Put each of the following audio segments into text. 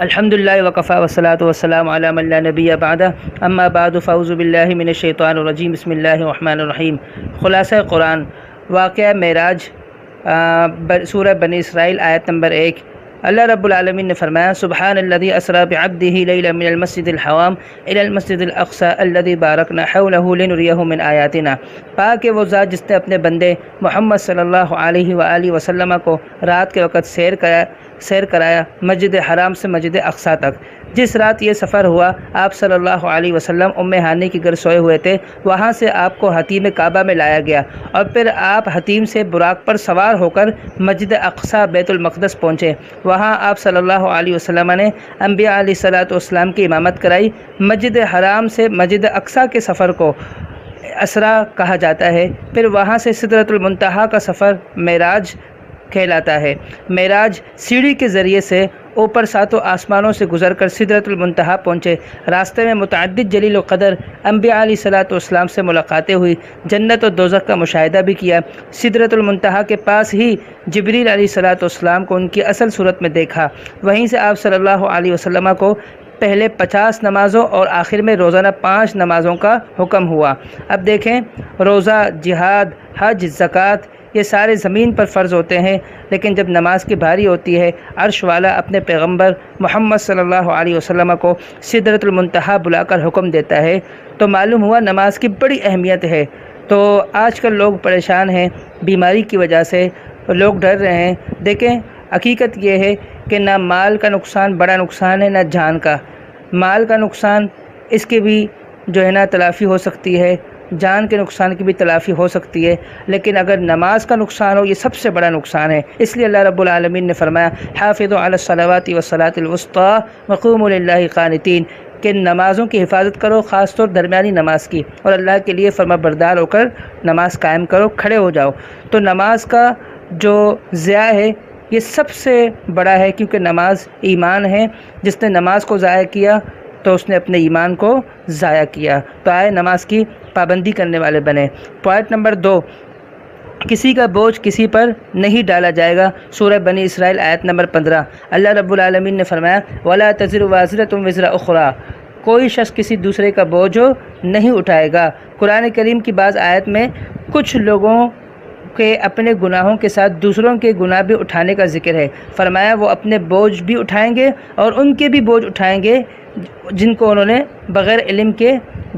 الحمدللہ وکفی والصلاۃ والسلام علی من لا نبی بعدہ اما بعد فاعوذ باللہ من الشیطان الرجیم بسم اللہ الرحمن الرحیم۔ خلاصہ قرآن، واقعہ معراج، سورہ بنی اسرائیل، آیت نمبر 1۔ اللہ رب العالمین نے فرمایا سبحان الذی اسری بعبدہ لیلا من المسجد الحرام الی المسجد الاقصی الذی بارکنا حولہ لنریہ من آیاتنا۔ پاک ہے وہ ذات جس نے اپنے بندے محمد صلی اللہ علیہ وآلہ وسلم کو رات کے وقت سیر کرایا مسجد حرام سے مسجد اقصی تک۔ جس رات یہ سفر ہوا آپ صلی اللہ علیہ وسلم ام ہانی کے گھر سوئے ہوئے تھے، وہاں سے آپ کو حتیم کعبہ میں لایا گیا اور پھر آپ حتیم سے براق پر سوار ہو کر مسجد اقصی بیت المقدس پہنچے۔ وہاں آپ صلی اللہ علیہ وسلم نے انبیاء علیہ الصلوۃ والسلام کی امامت کرائی۔ مسجد حرام سے مسجد اقصی کے سفر کو اسرا کہا جاتا ہے۔ پھر وہاں سے سدرۃ المنتہا کا سفر معراج کہلاتا ہے۔ معراج سیڑھی کے ذریعے سے اوپر ساتوں آسمانوں سے گزر کر سدرۃ المنتہا پہنچے۔ راستے میں متعدد جلیل و قدر انبیاء علیہ الصلوۃ والسلام سے ملاقاتیں ہوئی، جنت و دوزخ کا مشاہدہ بھی کیا۔ سدرۃ المنتہا کے پاس ہی جبریل علیہ الصلوۃ والسلام کو ان کی اصل صورت میں دیکھا۔ وہیں سے آپ صلی اللہ علیہ وسلم کو پہلے 50 نمازوں اور آخر میں روزانہ 5 نمازوں کا حکم ہوا۔ اب دیکھیں، روزہ، جہاد، حج، زکوٰۃ یہ سارے زمین پر فرض ہوتے ہیں، لیکن جب نماز کی بھاری ہوتی ہے، عرش والا اپنے پیغمبر محمد صلی اللہ علیہ وسلم کو سدرۃ المنتہا بلا کر حکم دیتا ہے تو معلوم ہوا نماز کی بڑی اہمیت ہے۔ تو آج کل لوگ پریشان ہیں، بیماری کی وجہ سے لوگ ڈر رہے ہیں۔ دیکھیں، حقیقت یہ ہے کہ نہ مال کا نقصان بڑا نقصان ہے، نہ جان کا۔ مال کا نقصان اس کی بھی تلافی ہو سکتی ہے، جان کے نقصان کی بھی تلافی ہو سکتی ہے، لیکن اگر نماز کا نقصان ہو، یہ سب سے بڑا نقصان ہے۔ اس لیے اللہ رب العالمین نے فرمایا حافظوا علی الصلوات والصلاۃ الوسطی وقوموا للہ قانتین، کہ نمازوں کی حفاظت کرو، خاص طور درمیانی نماز کی، اور اللہ کے لیے فرما بردار ہو کر نماز قائم کرو، کھڑے ہو جاؤ۔ تو نماز کا جو ضیاع ہے یہ سب سے بڑا ہے، کیونکہ نماز ایمان ہے۔ جس نے نماز کو ضائع کیا تو اس نے اپنے ایمان کو ضائع کیا۔ تو آئے نماز کی پابندی کرنے والے بنے۔ پوائنٹ نمبر 2، کسی کا بوجھ کسی پر نہیں ڈالا جائے گا۔ سورہ بنی اسرائیل، آیت نمبر 15۔ اللہ رب العالمین نے فرمایا وَلَا تَزِرُ وَازِرَةٌ وِزْرَ أُخْرَىٰ، کوئی شخص کسی دوسرے کا بوجھ نہیں اٹھائے گا۔ قرآن کریم کی بعض آیت میں کچھ لوگوں کہ اپنے گناہوں کے ساتھ دوسروں کے گناہ بھی اٹھانے کا ذکر ہے۔ فرمایا وہ اپنے بوجھ بھی اٹھائیں گے اور ان کے بھی بوجھ اٹھائیں گے جن کو انہوں نے بغیر علم کے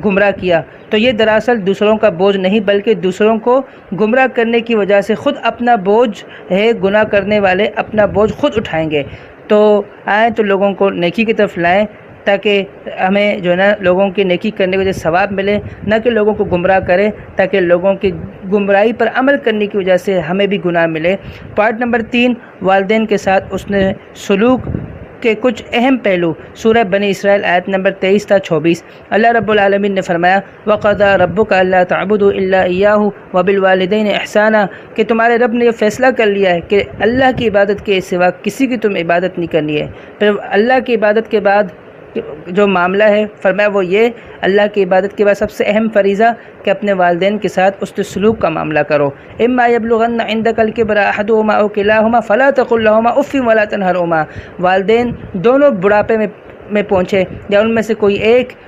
گمراہ کیا۔ تو یہ دراصل دوسروں کا بوجھ نہیں، بلکہ دوسروں کو گمراہ کرنے کی وجہ سے خود اپنا بوجھ ہے۔ گناہ کرنے والے اپنا بوجھ خود اٹھائیں گے۔ تو آئیں تو لوگوں کو نیکی کی طرف لائیں، تاکہ ہمیں لوگوں کی نیکی کرنے کی وجہ سے ثواب ملے، نہ کہ لوگوں کو گمراہ کرے تاکہ لوگوں کی گمراہی پر عمل کرنے کی وجہ سے ہمیں بھی گناہ ملے۔ پوائنٹ نمبر 3، والدین کے ساتھ اس نے سلوک کے کچھ اہم پہلو۔ سورہ بنی اسرائیل، آیت نمبر 23 تا 24۔ اللہ رب العالمین نے فرمایا وَقَضَىٰ رَبُّكَ أَلَّا تَعْبُدُوا إِلَّا إِيَّاهُ وَبِالْوَالِدَيْنِ إِحْسَانًا، کہ تمہارے رب نے یہ فیصلہ کر لیا ہے کہ اللہ کی عبادت کے سوا کسی کی تم عبادت نہیں کرنی ہے۔ پھر اللہ کی عبادت کے بعد جو معاملہ ہے فرمایا وہ یہ، اللہ کی عبادت کے بعد سب سے اہم فریضہ کہ اپنے والدین کے ساتھ حسن سلوک کا معاملہ کرو۔ اما یبلغن عندک الکبر احدهما او کلاهما فلا تقل لهما اف ولا تنهرهما، والدین دونوں بڑھاپے میں پہنچے یا ان میں سے کوئی ایک،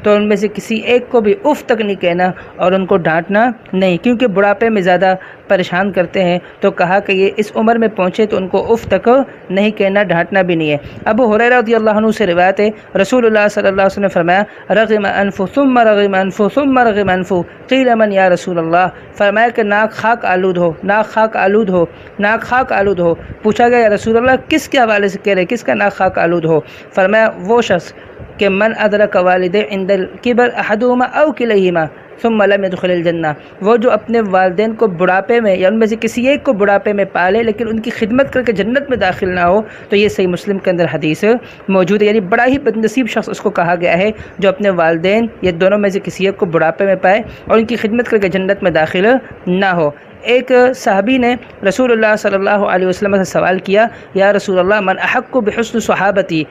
تو ان میں سے کسی ایک کو بھی اف تک نہیں کہنا اور ان کو ڈانٹنا نہیں، کیونکہ بڑھاپے میں زیادہ پریشان کرتے ہیں۔ تو کہا کہ یہ اس عمر میں پہنچے تو ان کو اف تک نہیں کہنا، ڈانٹنا بھی نہیں ہے۔ ابو ہریرہ رضی اللہ عنہ سے روایت ہے، رسول اللہ صلی اللہ علیہ وسلم نے فرمایا رغم انف ثم رغم انف ثم رغم انف قیل من یا رسول اللہ، فرمایا کہ ناک خاک آلود ہو، ناک خاک آلود ہو، ناک خاک آلود ہو۔ پوچھا گیا یا رسول اللہ کس کے حوالے سے کہہ رہے، کس کا ناک خاک آلود ہو؟ فرمایا وہ شخص کہ من ادرک والدہ عند الکبر احدهما او کلیہما ثم لم يدخل الجنہ، وہ جو اپنے والدین کو بڑھاپے میں یا ان میں سے کسی ایک کو بڑھاپے میں پالے لیکن ان کی خدمت کر کے جنت میں داخل نہ ہو، تو یہ صحیح مسلم کے اندر حدیث موجود ہے۔ یعنی بڑا ہی بد نصیب شخص اس کو کہا گیا ہے جو اپنے والدین یا دونوں میں سے کسی ایک کو بڑھاپے میں پائے اور ان کی خدمت کر کے جنت میں داخل نہ ہو۔ ایک صحابی نے رسول اللہ صلی اللہ علیہ وسلم سے سوال کیا یا رسول اللہ من احق بحسن صحابتی،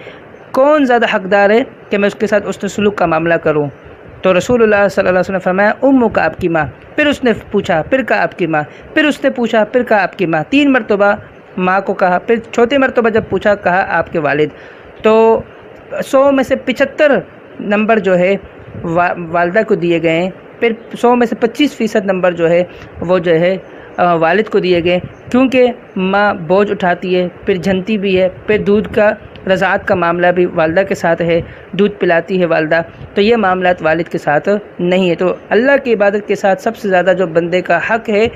کون زیادہ حقدار ہے کہ میں اس کے ساتھ حسن سلوک کا معاملہ کروں؟ تو رسول اللہ صلی اللہ علیہ وسلم نے فرمایا امک، آپ کی ماں۔ پھر اس نے پوچھا، پھر کہا آپ کی ماں، پھر اس نے پوچھا، پھر کہا آپ کی ماں، 3 مرتبہ ماں کو کہا، پھر چوتھی مرتبہ جب پوچھا کہا آپ کے والد۔ تو 100 میں سے 75 نمبر جو ہے والدہ کو دیے گئے ہیں، پھر 100 میں سے 25% نمبر جو ہے وہ جو ہے والد کو دیے گئے، کیونکہ ماں بوجھ اٹھاتی ہے، پھر جھنتی بھی ہے، پھر دودھ کا رضاعت کا معاملہ بھی والدہ کے ساتھ ہے، دودھ پلاتی ہے والدہ، تو یہ معاملات والد کے ساتھ نہیں ہے۔ تو اللہ کی عبادت کے ساتھ سب سے زیادہ جو بندے کا حق ہے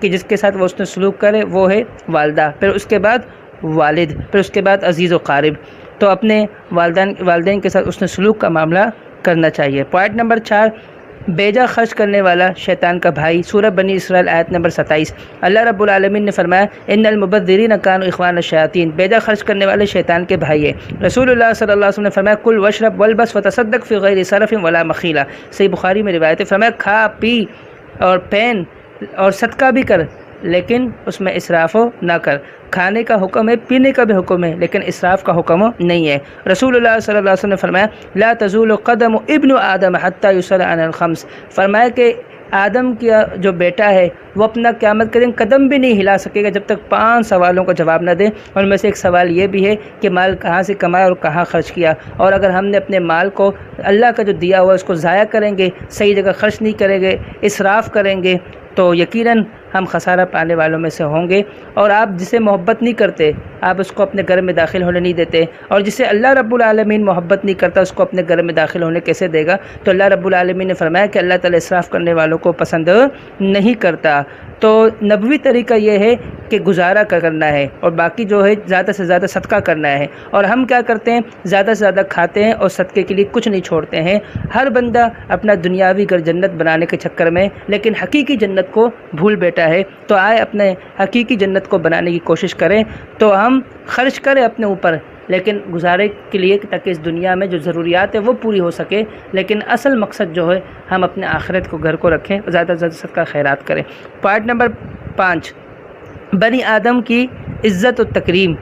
کہ جس کے ساتھ وہ اس نے سلوک کرے وہ ہے والدہ، پھر اس کے بعد والد، پھر اس کے بعد عزیز و قارب۔ تو اپنے والدین کے ساتھ اس نے سلوک کا معاملہ کرنا چاہیے۔ پوائنٹ نمبر 4، بیجا خرچ کرنے والا شیطان کا بھائی، سورہ بنی اسرائیل آیت نمبر 27۔ اللہ رب العالمین نے فرمایا ان المبذرین کانوا اخوان الشیاطین، بیجا خرچ کرنے والے شیطان کے بھائی ہیں۔ رسول اللہ صلی اللہ علیہ وسلم نے فرمایا کل واشرب والبس وتصدق فی غیر صرف ولا مخیلہ، صحیح بخاری میں روایت ہے، فرمایا کھا پی اور پہن اور صدقہ بھی کر لیکن اس میں اسراف نہ کر۔ کھانے کا حکم ہے، پینے کا بھی حکم ہے، لیکن اسراف کا حکم نہیں ہے۔ رسول اللہ صلی اللہ علیہ وسلم نے فرمایا لا تزول قدم ابن آدم حتی یسأل عن الخمس، فرمایا کہ آدم کا جو بیٹا ہے وہ اپنا قیامت کے دن قدم بھی نہیں ہلا سکے گا جب تک 5 سوالوں کا جواب نہ دے، اور ان میں سے ایک سوال یہ بھی ہے کہ مال کہاں سے کمایا اور کہاں خرچ کیا، اور اگر ہم نے اپنے مال کو اللہ کا جو دیا ہوا اس کو ضائع کریں گے، صحیح جگہ خرچ نہیں کریں گے، اسراف کریں گے، تو یقیناً ہم خسارہ پانے والوں میں سے ہوں گے۔ اور آپ جسے محبت نہیں کرتے آپ اس کو اپنے گھر میں داخل ہونے نہیں دیتے، اور جسے اللہ رب العالمین محبت نہیں کرتا اس کو اپنے گھر میں داخل ہونے کیسے دے گا؟ تو اللہ رب العالمین نے فرمایا کہ اللہ تعالیٰ اسراف کرنے والوں کو پسند نہیں کرتا۔ تو نبوی طریقہ یہ ہے کہ گزارا کرنا ہے اور باقی جو ہے زیادہ سے زیادہ صدقہ کرنا ہے، اور ہم کیا کرتے ہیں زیادہ سے زیادہ کھاتے ہیں اور صدقے کے لیے کچھ نہیں چھوڑتے ہیں۔ ہر بندہ اپنا دنیاوی گھر جنت بنانے کے چکر میں لیکن حقیقی جنت کو بھول بیٹھا ہے۔ تو آئے اپنے حقیقی جنت کو بنانے کی کوشش کریں، تو ہم خرچ کریں اپنے اوپر لیکن گزارے کے لیے تاکہ اس دنیا میں جو ضروریات ہے وہ پوری ہو سکے، لیکن اصل مقصد جو ہے ہم اپنے آخرت کو گھر کو رکھیں، زیادہ سے زیادہ صدقہ خیرات کریں۔ پوائنٹ نمبر 5، بنی آدم کی عزت و تکریم،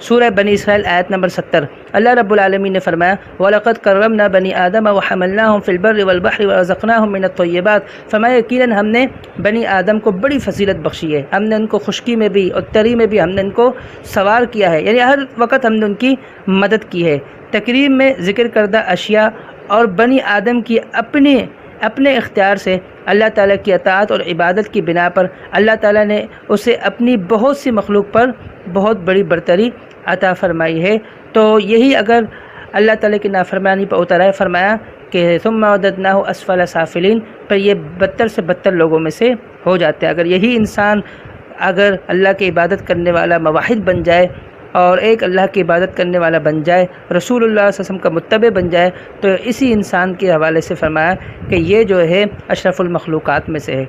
سورہ بنی اسرائیل آیت نمبر 70۔ اللہ رب العالمین نے فرمایا وَلَقَدْ كَرَّمْنَا بَنِي آدَمَ وَحَمَلْنَاهُمْ فِي الْبَرِّ وَالْبَحْرِ وَرَزَقْنَاهُمْ مِنَ الطَّيِّبَاتِ، فرمایا یقیناً ہم نے بنی آدم کو بڑی فضیلت بخشی ہے، ہم نے ان کو خشکی میں بھی اور تری میں بھی ہم نے ان کو سوار کیا ہے، یعنی ہر وقت ہم نے ان کی مدد کی ہے۔ تکریم میں ذکر کردہ اشیاء اور بنی آدم کی اپنے اختیار سے اللہ تعالیٰ کی اطاعت اور عبادت کی بنا پر اللہ تعالیٰ نے اسے اپنی بہت سی مخلوق پر بہت بڑی برتری عطا فرمائی ہے۔ تو یہی اگر اللہ تعالیٰ کی نافرمانی پر اترا ہے، فرمایا کہ ثم رددناہ اسفل سافلین، پر یہ بدتر سے بدتر لوگوں میں سے ہو جاتے ہیں۔ اگر یہی انسان اگر اللہ کی عبادت کرنے والا موحد بن جائے اور ایک اللہ کی عبادت کرنے والا بن جائے، رسول اللہ صلی اللہ علیہ وسلم کا متبع بن جائے، تو اسی انسان کے حوالے سے فرمایا کہ یہ جو ہے اشرف المخلوقات میں سے ہے۔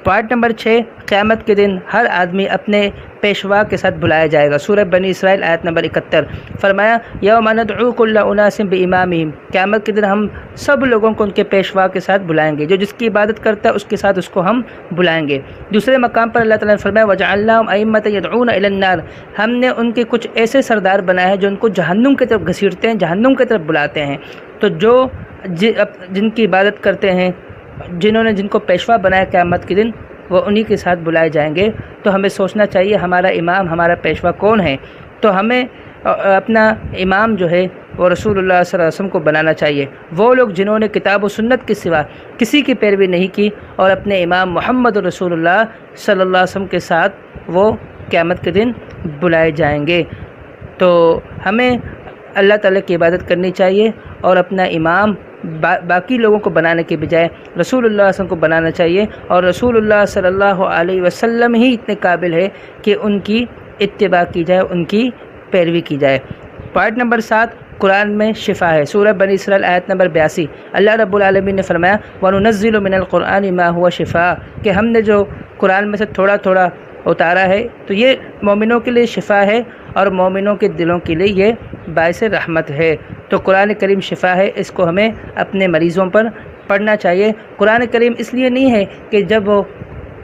پوائنٹ نمبر 6، قیامت کے دن ہر آدمی اپنے پیشوا کے ساتھ بلایا جائے گا، سورہ بنی اسرائیل آیت نمبر 71۔ فرمایا یوم ندعو کل اناس بامامہم، قیامت کے دن ہم سب لوگوں کو ان کے پیشوا کے ساتھ بلائیں گے، جو جس کی عبادت کرتا ہے اس کے ساتھ اس کو ہم بلائیں گے۔ دوسرے مقام پر اللہ تعالیٰ نے فرمایا وجعلناہم ائمۃ یدعون الی النار، ہم نے ان کے کچھ ایسے سردار بنائے ہیں جو ان کو جہنم کی طرف گھسیٹتے ہیں، جہنم کی طرف بلاتے ہیں۔ تو جو جن کی عبادت کرتے ہیں، جن کو پیشوا بنایا قیامت کے دن، وہ انہی کے ساتھ بلائے جائیں گے۔ تو ہمیں سوچنا چاہیے ہمارا امام ہمارا پیشوا کون ہے، تو ہمیں اپنا امام جو ہے وہ رسول اللہ صلی اللہ علیہ وسلم کو بنانا چاہیے، وہ لوگ جنہوں نے کتاب و سنت کے سوا کسی کی پیروی نہیں کی، اور اپنے امام محمد رسول اللہ صلی اللہ علیہ وسلم کے ساتھ وہ قیامت کے دن بلائے جائیں گے۔ تو ہمیں اللہ تعالیٰ کی عبادت کرنی چاہیے اور اپنا امام باقی لوگوں کو بنانے کے بجائے رسول اللہ صلی اللہ علیہ وسلم کو بنانا چاہیے، اور رسول اللہ صلی اللہ علیہ وسلم ہی اتنے قابل ہے کہ ان کی اتباع کی جائے، ان کی پیروی کی جائے۔ پوائنٹ نمبر 7، قرآن میں شفا ہے، سورہ بنی اسرائیل آیت نمبر 82۔ اللہ رب العالمین نے فرمایا وَنُنَزِّلُ مِنَ الْقُرْآنِ مَا هُوَ شِفَاءٌ، کہ ہم نے جو قرآن میں سے تھوڑا تھوڑا اتارا ہے تو یہ مومنوں کے لیے شفا ہے اور مومنوں کے دلوں کے لیے یہ باعث رحمت ہے۔ تو قرآن کریم شفا ہے، اس کو ہمیں اپنے مریضوں پر پڑھنا چاہیے۔ قرآن کریم اس لیے نہیں ہے کہ جب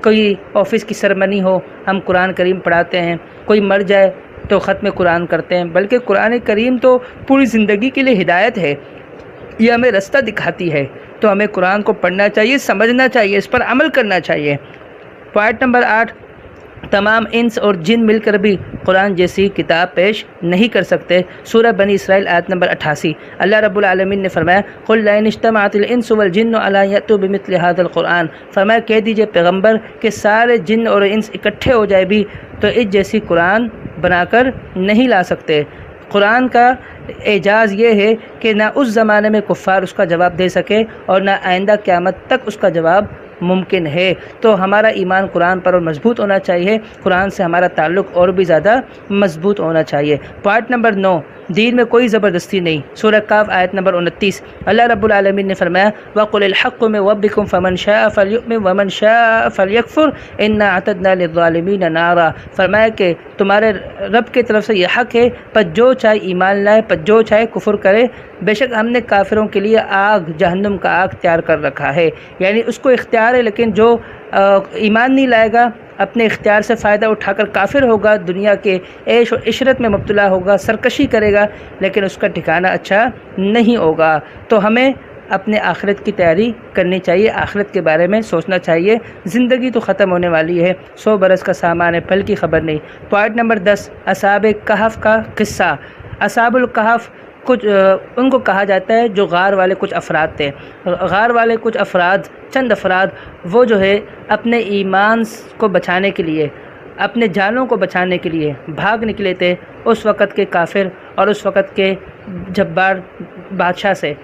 کوئی آفس کی سرمنی ہو ہم قرآن کریم پڑھاتے ہیں، کوئی مر جائے تو ختم قرآن کرتے ہیں، بلکہ قرآن کریم تو پوری زندگی کے لیے ہدایت ہے، یہ ہمیں رستہ دکھاتی ہے۔ تو ہمیں قرآن کو پڑھنا چاہیے، سمجھنا چاہیے، اس پر عمل کرنا چاہیے۔ پوائنٹ نمبر 8، تمام انس اور جن مل کر بھی قرآن جیسی کتاب پیش نہیں کر سکتے۔ سورہ بنی اسرائیل آیت نمبر 88۔ اللہ رب العالمین نے فرمایا قُلْ لَئِنِ اجْتَمَعَتِ الْإِنسُ وَالْجِنُّ عَلَىٰ أَن يَأْتُوا بِمِثْلِ هَٰذَا الْقُرْآنِ، فرمایا کہہ دیجئے پیغمبر کہ سارے جن اور انس اکٹھے ہو جائے بھی تو اس جیسی قرآن بنا کر نہیں لا سکتے۔ قرآن کا اعجاز یہ ہے کہ نہ اس زمانے میں کفار اس کا جواب دے سکے اور نہ آئندہ قیامت تک اس کا جواب ممکن ہے۔ تو ہمارا ایمان قرآن پر اور مضبوط ہونا چاہیے، قرآن سے ہمارا تعلق اور بھی زیادہ مضبوط ہونا چاہیے۔ پوائنٹ نمبر 9، دین میں کوئی زبردستی نہیں۔ سورہ کاف آیت نمبر 29۔ اللہ رب العالمین نے فرمایا وَقُلِ الْحَقُّ مِن رَبِّكُمْ فَمَن شَاءَ فَلْيُؤْمِن وَمَن شَاءَ فَلْيَكْفُرْ إِنَّا أَعْتَدْنَا لِلظَّالِمِينَ نَارًا، فرمایا کہ تمہارے رب کی طرف سے یہ حق ہے، پس جو چاہے ایمان لائے، پس جو چاہے کفر کرے، بے شک ہم نے کافروں کے لیے آگ، جہنم کا آگ تیار کر رکھا ہے۔ یعنی اس کو اختیار ہے، لیکن جو ایمان نہیں لائے گا، اپنے اختیار سے فائدہ اٹھا کر کافر ہوگا، دنیا کے عیش و عشرت میں مبتلا ہوگا، سرکشی کرے گا، لیکن اس کا ٹھکانہ اچھا نہیں ہوگا۔ تو ہمیں اپنے آخرت کی تیاری کرنی چاہیے، آخرت کے بارے میں سوچنا چاہیے۔ زندگی تو ختم ہونے والی ہے، 100 برس کا سامان ہے، پل کی خبر نہیں۔ پوائنٹ نمبر 10، اصحاب کہف کا قصہ۔ اصحاب الکہف کچھ ان کو کہا جاتا ہے جو غار والے کچھ افراد تھے۔ غار والے کچھ افراد، چند افراد، وہ جو ہے اپنے ایمان کو بچانے کے لیے، اپنے جانوں کو بچانے کے لیے بھاگ نکلے تھے اس وقت کے کافر اور اس وقت کے جبار بادشاہ سے۔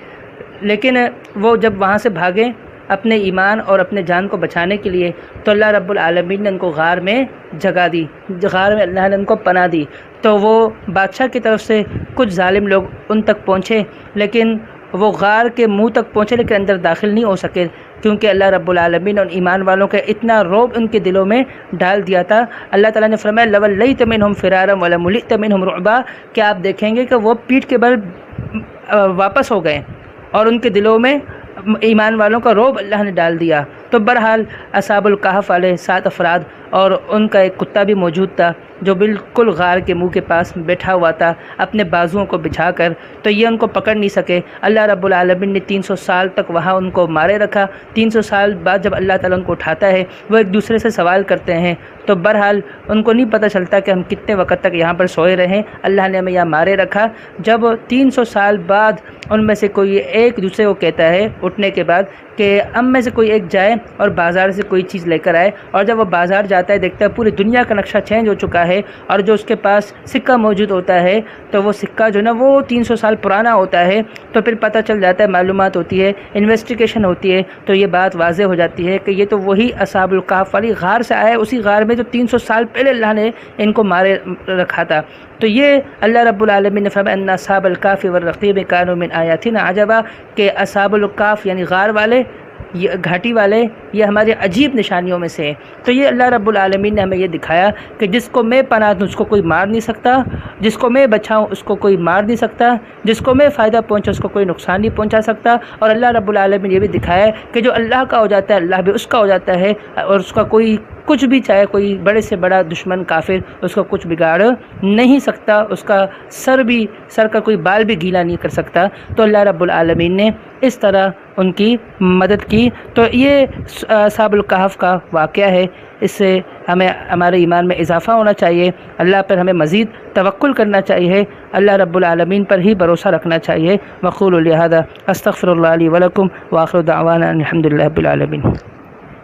لیکن وہ جب وہاں سے بھاگے اپنے ایمان اور اپنے جان کو بچانے کے لیے، تو اللہ رب العالمین نے ان کو غار میں جگہ دی، غار میں اللہ نے ان کو پناہ دی۔ تو وہ بادشاہ کی طرف سے کچھ ظالم لوگ ان تک پہنچے، لیکن وہ غار کے منہ تک پہنچے لیکن اندر داخل نہیں ہو سکے، کیونکہ اللہ رب العالمین نے ان ایمان والوں کے اتنا رعب ان کے دلوں میں ڈال دیا تھا۔ اللہ تعالیٰ نے فرمایا لَوَلَّيْتَ مِنْهُمْ فِرَارًا وَلَمُلِئْتَ مِنْهُمْ رُعْبًا، کہ آپ دیکھیں گے کہ وہ پیٹھ کے بل واپس ہو گئے اور ان کے دلوں میں ایمان والوں کا رعب اللہ نے ڈال دیا۔ تو بہرحال اصحاب الکہف والے 7 افراد اور ان کا ایک کتا بھی موجود تھا جو بالکل غار کے منہ کے پاس بیٹھا ہوا تھا اپنے بازوؤں کو بچھا کر، تو یہ ان کو پکڑ نہیں سکے۔ اللہ رب العالمین نے 300 سال تک وہاں ان کو مارے رکھا۔ 300 سال بعد جب اللہ تعالیٰ ان کو اٹھاتا ہے، وہ ایک دوسرے سے سوال کرتے ہیں، تو بہرحال ان کو نہیں پتہ چلتا کہ ہم کتنے وقت تک یہاں پر سوئے رہیں، اللہ نے ہمیں یہاں مارے رکھا۔ جب 300 سال بعد ان میں سے کوئی ایک دوسرے کو کہتا ہے اٹھنے کے بعد کہ ہم میں سے کوئی ایک جائے اور بازار سے کوئی چیز لے کر آئے، اور جب وہ بازار جاتا ہے دیکھتا ہے پوری دنیا کا نقشہ چینج ہو چکا ہے، اور جو اس کے پاس سکہ موجود ہوتا ہے تو وہ سکہ جو نا وہ 300 سال پرانا ہوتا ہے۔ تو پھر پتہ چل جاتا ہے، معلومات ہوتی ہے، انویسٹیگیشن ہوتی ہے، تو یہ بات واضح ہو جاتی ہے کہ یہ تو وہی اصحاب الکہف والی غار سے آیا ہے، اسی غار میں جو 300 سال پہلے اللہ نے ان کو مارے رکھا تھا۔ تو یہ اللہ رب العالمین نے فرمایا ان اصحاب الکہف والرقیم کانوا من آیاتنا عجبا، کہ اصحاب الکہف یعنی غار والے، یہ گھاٹی والے، یہ ہماری عجیب نشانیوں میں سے ہیں۔ تو یہ اللہ رب العالمین نے ہمیں یہ دکھایا کہ جس کو میں پناہ دوں اس کو کوئی مار نہیں سکتا، جس کو میں بچاؤں اس کو کوئی مار نہیں سکتا، جس کو میں فائدہ پہنچا اس کو کوئی نقصان نہیں پہنچا سکتا۔ اور اللہ رب العالمین نے یہ بھی دکھایا ہے کہ جو اللہ کا ہو جاتا ہے اللہ بھی اس کا ہو جاتا ہے، اور اس کا کوئی کچھ بھی، چاہے کوئی بڑے سے بڑا دشمن کافر، اس کو کچھ بگاڑ نہیں سکتا، اس کا سر کا کوئی بال بھی گیلا نہیں کر سکتا۔ تو اللہ رب العالمین نے اس طرح ان کی مدد کی۔ تو یہ اصحاب الکہف کا واقعہ ہے، اس سے ہمیں ہمارے ایمان میں اضافہ ہونا چاہیے، اللہ پر ہمیں مزید توکل کرنا چاہیے، اللہ رب العالمین پر ہی بھروسہ رکھنا چاہیے۔ وقولوا لہذا استغفر اللہ لی ولکم وآخر دعوانا الحمد للہ رب العالمین۔